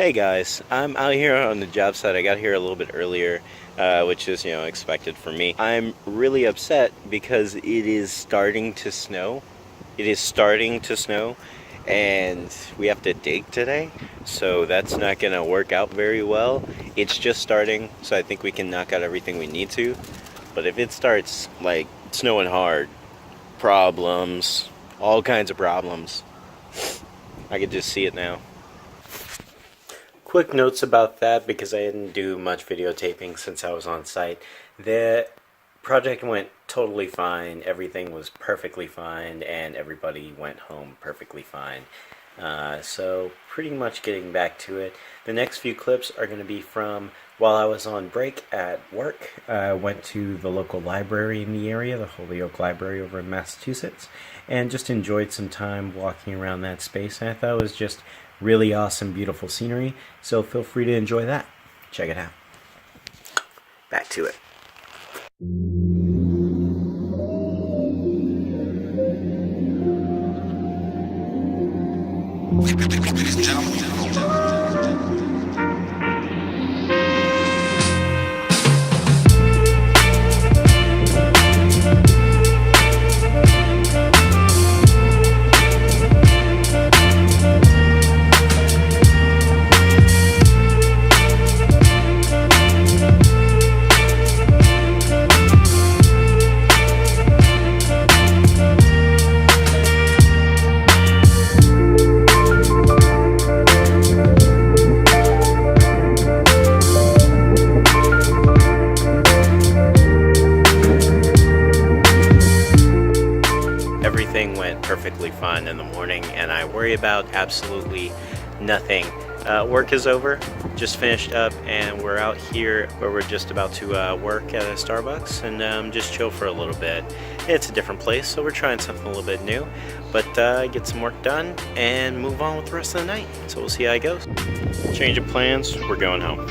Hey guys, I'm out here on the job site. I got here a little bit earlier, which is, expected for me. I'm really upset because it is starting to snow. It is starting to snow, and we have to dig today, so that's not gonna work out very well. It's just starting, so I think we can knock out everything we need to. But if it starts, like, snowing hard, problems, all kinds of problems. I can just see it now. Quick notes about that because I didn't do much videotaping since I was on site. The project went totally fine, everything was perfectly fine, and everybody went home perfectly fine. So pretty much getting back to it. The next few clips are going to be from while I was on break at work. I went to the local library in the area, the Holyoke Library over in Massachusetts, and just enjoyed some time walking around that space. And I thought it was just really awesome, beautiful scenery, so feel free to enjoy that. Check it out. Back to it. Ladies and gentlemen. Everything went perfectly fine in the morning, and I worry about absolutely nothing. Work is over, just finished up, and we're out here where we're just about to work at a Starbucks and just chill for a little bit. It's a different place, so we're trying something a little bit new, but get some work done and move on with the rest of the night. So we'll see how it goes. Change of plans, we're going home.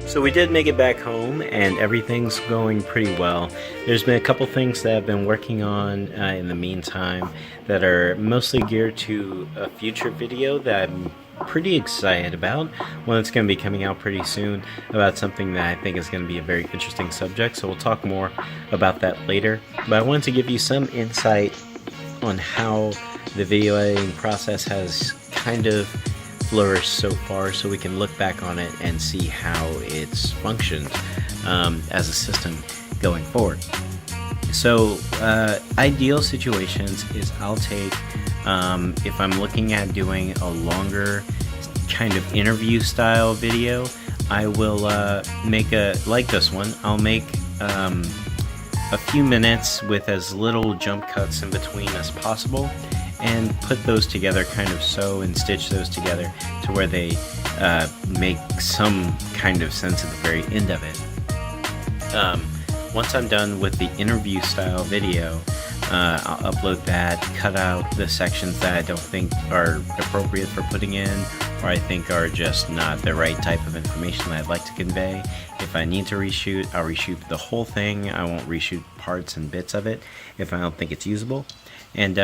So we did make it back home, and everything's going pretty well. There's been a couple things that I've been working on in the meantime that are mostly geared to a future video that I'm pretty excited about. One that's going to be coming out pretty soon about something that I think is going to be a very interesting subject, so we'll talk more about that later. But I wanted to give you some insight on how the video editing process has kind of flourished so far, so we can look back on it and see how it's functioned as a system going forward. So ideal situations is I'll take, if I'm looking at doing a longer kind of interview style video, I will make like this one, I'll make a few minutes with as little jump cuts in between as possible, and put those together, kind of sew and stitch those together to where they make some kind of sense at the very end of it. Once I'm done with the interview style video, I'll upload that, cut out the sections that I don't think are appropriate for putting in, or I think are just not the right type of information that I'd like to convey. If I need to reshoot, I'll reshoot the whole thing. I won't reshoot parts and bits of it if I don't think it's usable. And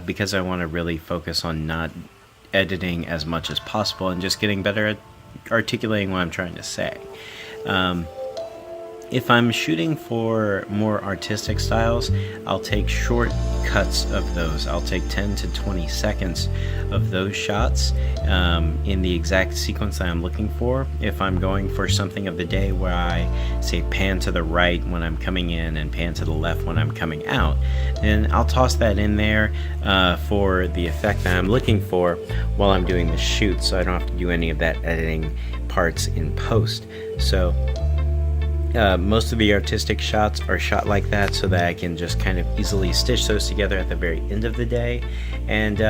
because I want to really focus on not editing as much as possible and just getting better at articulating what I'm trying to say. If I'm shooting for more artistic styles, I'll take short cuts of those. I'll take 10 to 20 seconds of those shots in the exact sequence that I'm looking for. If I'm going for something of the day where I say pan to the right when I'm coming in and pan to the left when I'm coming out, then I'll toss that in there for the effect that I'm looking for while I'm doing the shoot, so I don't have to do any of that editing parts in post. So most of the artistic shots are shot like that so that I can just kind of easily stitch those together at the very end of the day, and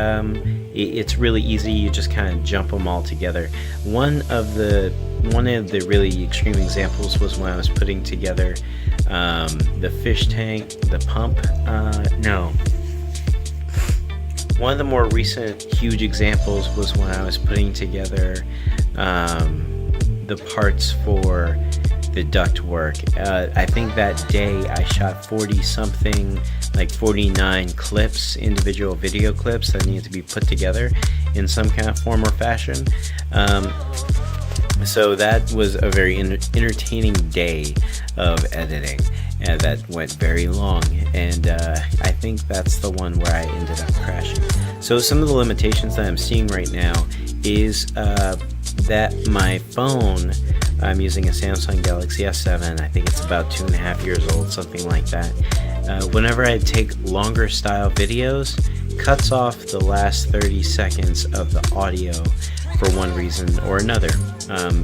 it's really easy. You just kind of jump them all together. One of the really extreme examples was when I was putting together the fish tank, the pump. One of the more recent huge examples was when I was putting together the parts for the duct work. I think that day I shot 40 something, like 49 clips, individual video clips that needed to be put together in some kind of form or fashion. So that was a very entertaining day of editing, and that went very long, and I think that's the one where I ended up crashing. So some of the limitations that I'm seeing right now is that my phone, I'm using a Samsung Galaxy S7, I think it's about 2.5 years old, something like that. Whenever I take longer style videos, cuts off the last 30 seconds of the audio for one reason or another.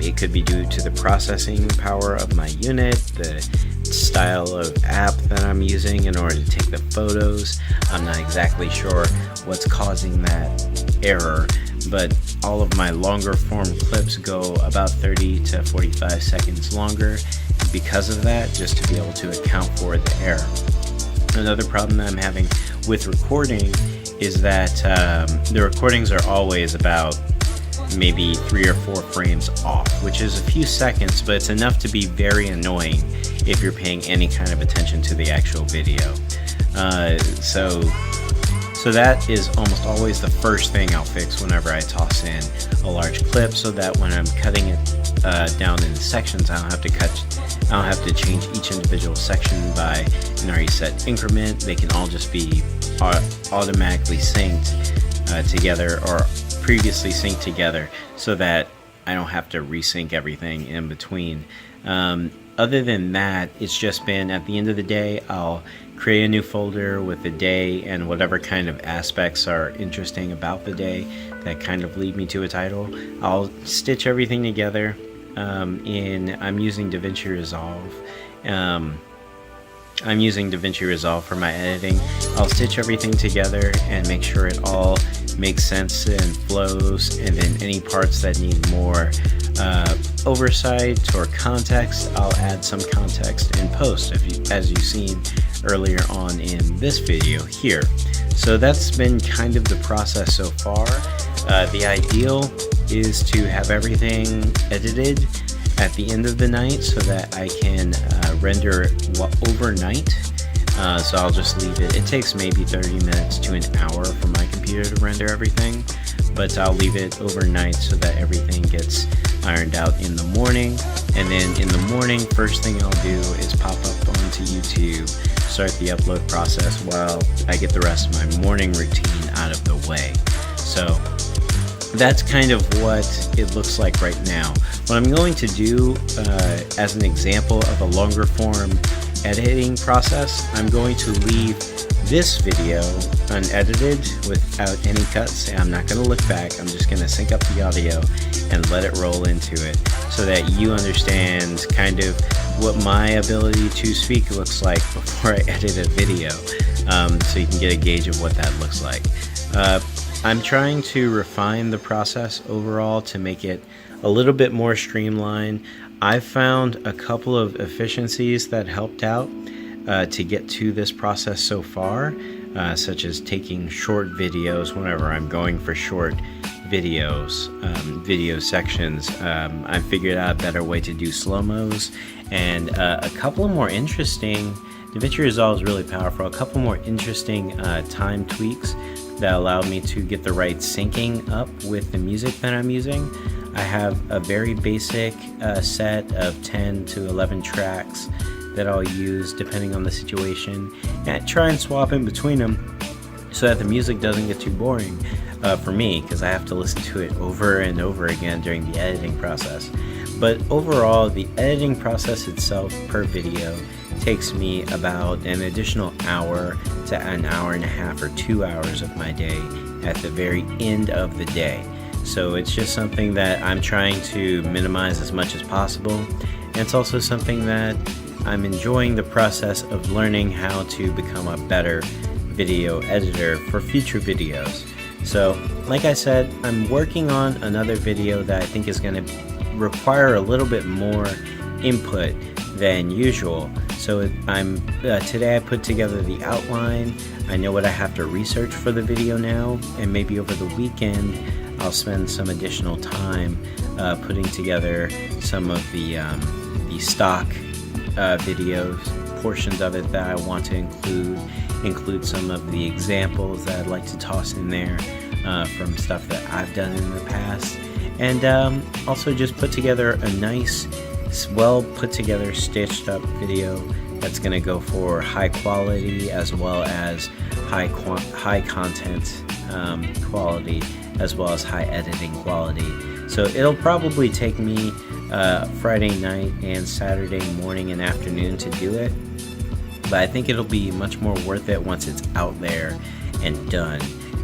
It could be due to the processing power of my unit, the style of app that I'm using in order to take the photos. I'm not exactly sure what's causing that error, but all of my longer form clips go about 30 to 45 seconds longer because of that, just to be able to account for the error. Another problem that I'm having with recording is that the recordings are always about maybe 3 or 4 frames off, which is a few seconds, but it's enough to be very annoying if you're paying any kind of attention to the actual video. So that is almost always the first thing I'll fix whenever I toss in a large clip, so that when I'm cutting it down into sections, I don't have to change each individual section by an already set increment. They can all just be automatically synced together, or previously synced together, so that I don't have to resync everything in between. Other than that, it's just been, at the end of the day, I'll create a new folder with the day and whatever kind of aspects are interesting about the day that kind of lead me to a title. I'll stitch everything together I'm using DaVinci Resolve. I'm using DaVinci Resolve for my editing. I'll stitch everything together and make sure it all makes sense and flows, and then any parts that need more oversight or context, I'll add some context in post, as you've seen earlier on in this video here. So that's been kind of the process so far. The ideal is to have everything edited at the end of the night so that I can render overnight. So I'll just leave it. It takes maybe 30 minutes to an hour for my computer to render everything, but I'll leave it overnight so that everything gets ironed out in the morning. And then in the morning, first thing I'll do is pop up onto YouTube, start the upload process while I get the rest of my morning routine out of the way. So that's kind of what it looks like right now. What I'm going to do as an example of a longer form editing process, I'm going to leave this video unedited without any cuts. I'm not going to look back. I'm just going to sync up the audio and let it roll into it so that you understand kind of what my ability to speak looks like before I edit a video, so you can get a gauge of what that looks like. I'm trying to refine the process overall to make it a little bit more streamlined. I've found a couple of efficiencies that helped out to get to this process so far, such as taking short videos whenever I'm going for short videos, video sections. I figured out a better way to do slow-mos, and a couple of more interesting, DaVinci Resolve is really powerful, a couple more interesting time tweaks that allowed me to get the right syncing up with the music that I'm using. I have a very basic set of 10 to 11 tracks that I'll use depending on the situation, and I try and swap in between them so that the music doesn't get too boring for me, because I have to listen to it over and over again during the editing process. But overall, the editing process itself per video takes me about an additional hour to an hour and a half or 2 hours of my day at the very end of the day. So it's just something that I'm trying to minimize as much as possible, and it's also something that I'm enjoying the process of learning how to become a better video editor for future videos. So like I said, I'm working on another video that I think is going to require a little bit more input than usual. So today I put together the outline. I know what I have to research for the video now, and maybe over the weekend I'll spend some additional time putting together some of the the stock videos, portions of it that I want to include some of the examples that I'd like to toss in there from stuff that I've done in the past, and also just put together a nice, well put together, stitched up video that's going to go for high quality as well as high content quality, as well as high editing quality. So it'll probably take me Friday night and Saturday morning and afternoon to do it, but I think it'll be much more worth it once it's out there and done,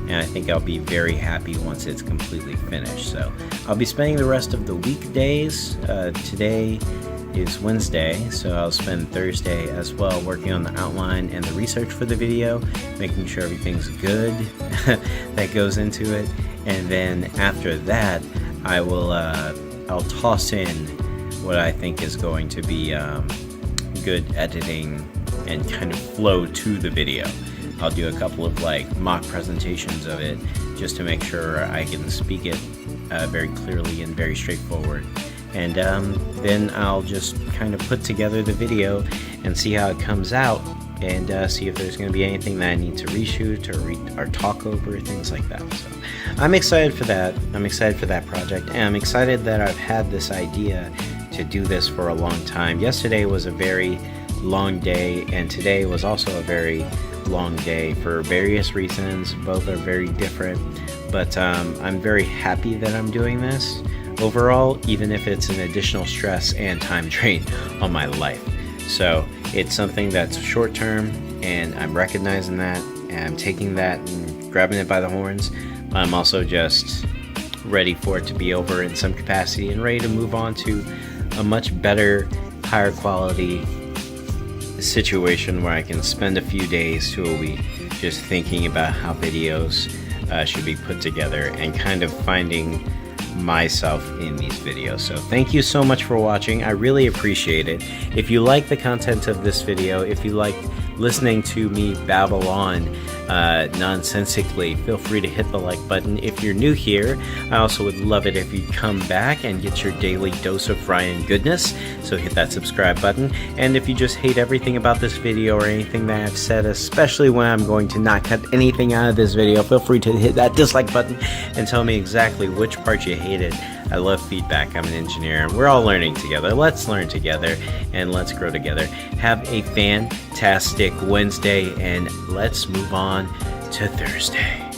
and I think I'll be very happy once it's completely finished. So I'll be spending the rest of the weekdays. Today is Wednesday, so I'll spend Thursday as well working on the outline and the research for the video, making sure everything's good that goes into it, and then after that I'll toss in what I think is going to be good editing and kind of flow to the video. I'll do a couple of like mock presentations of it just to make sure I can speak it very clearly and very straightforward. And then I'll just kind of put together the video and see how it comes out, and see if there's going to be anything that I need to reshoot or talk over, things like that. So I'm excited for that. I'm excited for that project, and I'm excited that I've had this idea to do this for a long time. Yesterday was a very long day, and today was also a very long day for various reasons. Both are very different, but I'm very happy that I'm doing this overall, even if it's an additional stress and time drain on my life. So it's something that's short term, and I'm recognizing that, and I'm taking that and grabbing it by the horns. I'm also just ready for it to be over in some capacity and ready to move on to a much better, higher quality situation where I can spend a few days to a week just thinking about how videos should be put together and kind of finding myself in these videos. So thank you so much for watching. I really appreciate it. If you like the content of this video, if you like listening to me babble on nonsensically, feel free to hit the like button. If you're new here, I also would love it if you'd come back and get your daily dose of Ryan goodness, so hit that subscribe button. And if you just hate everything about this video or anything that I've said, especially when I'm going to not cut anything out of this video, feel free to hit that dislike button and tell me exactly which part you hated. I love feedback. I'm an engineer, and we're all learning together. Let's learn together and let's grow together. Have a fantastic Wednesday, and let's move on to Thursday.